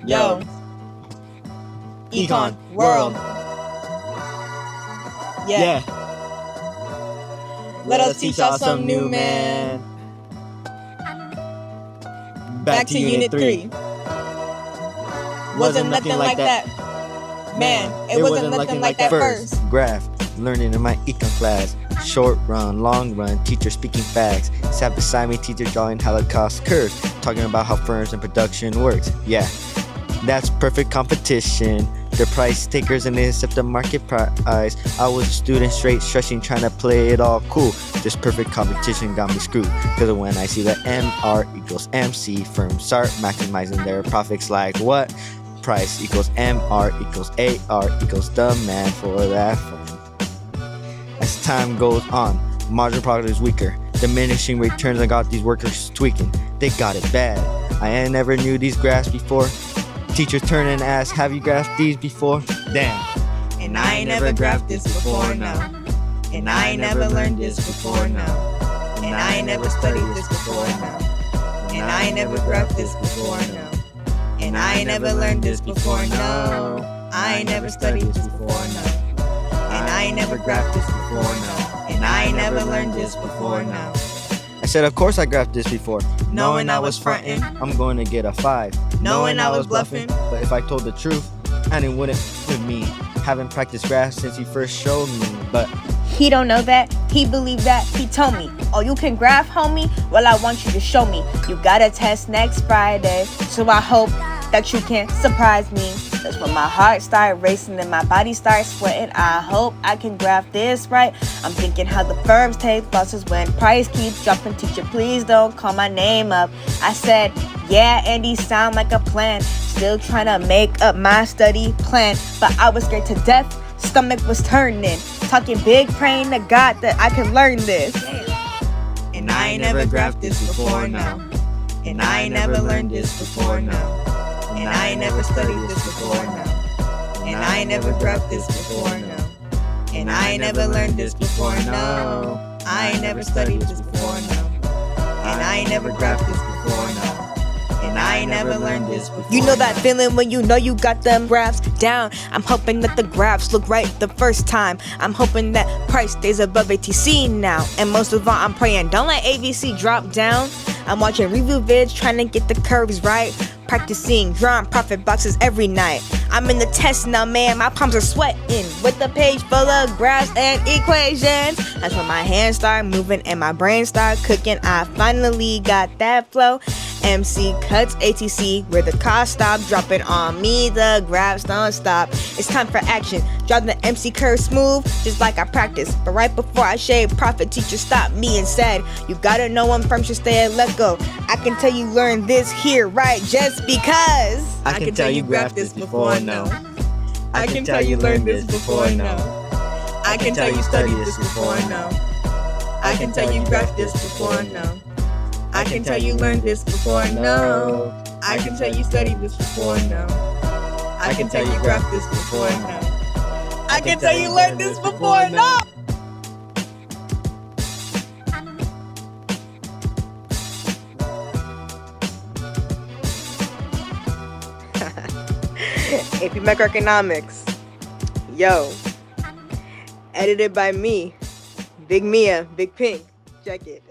Yo. Econ World. Yeah. Let us teach y'all some new, man. Back to Unit 3. Wasn't nothing like that. Man, it wasn't nothing like that first. Graph, learning in my econ class. Short run, long run, teacher speaking facts. Sat beside me, teacher drawing Holocaust curves. Talking about how firms and production works. Yeah, that's perfect competition. They're price takers and they accept the market price. I was a student straight stretching, trying to play it all cool. This perfect competition got me screwed. Cause when I see the MR equals MC, firms start maximizing their profits like what? Price equals MR equals AR equals demand for that firm. As time goes on, margin product is weaker. Diminishing returns, I got these workers tweaking. They got it bad. I never knew these graphs before. Teachers turn and ask, have you graphed these before? Damn. And I ain't never graphed this before, no. And I ain't never learned this before, no. And I ain't never studied this before, no. And I ain't never graphed this before, no. And I ain't never learned this before, no. I ain't never studied this before, no. And I ain't never graphed this before, no. And I ain't never learned this before, no. I said, of course I graphed this before. Knowing I was frontin', I'm going to get a 5. Knowing I was bluffing, but if I told the truth, and it wouldn't with me. Haven't practiced graphs since he first showed me, but he don't know that, he believed that, he told me. Oh, you can graph, homie? Well, I want you to show me. You got a test next Friday, so I hope that you can surprise me. That's when my heart started racing and my body started sweating. I hope I can graph this right. I'm thinking how the firms take losses when price keeps dropping. Teacher, please don't call my name up. I said, yeah, Andy, sound like a plan. Still trying to make up my study plan, but I was scared to death. Stomach was turning. Talking big, praying to God that I could learn this. And I ain't never graphed this before, no. And I ain't never learned this before, no. And I ain't never studied this before, no. And I ain't never graphed this before, no. And I ain't never learned this before, no. I ain't never studied this before, no. And I ain't never graphed this before, no. And I ain't never learned this before. You know that feeling when you know you got them graphs down. I'm hoping that the graphs look right the first time. I'm hoping that price stays above ATC now. And most of all, I'm praying don't let AVC drop down. I'm watching review vids trying to get the curves right. Practicing drawing profit boxes every night. I'm in the test now, man. My palms are sweating with the page full of graphs and equations. That's when my hands start moving and my brain start cooking. I finally got that flow. MC cuts ATC where the cost stop dropping on me. The graphs don't stop. It's time for action. Draw the MC curve smooth just like I practiced. But right before I shade profit, teacher stopped me and said, you gotta know when firms should stay and let go. I can tell you learned this here right just because I can tell you graphed this before, no. I can tell you learned this before, no. I can tell you studied this before, no. I can tell you graphed this before, no. I can tell you learned this before, no. I can tell you studied this before, no. I can tell you graphed this before, no. I can tell you learned this before, no. AP Macroeconomics. Yo. Edited by me. Big Mia, Big Pink. Check it.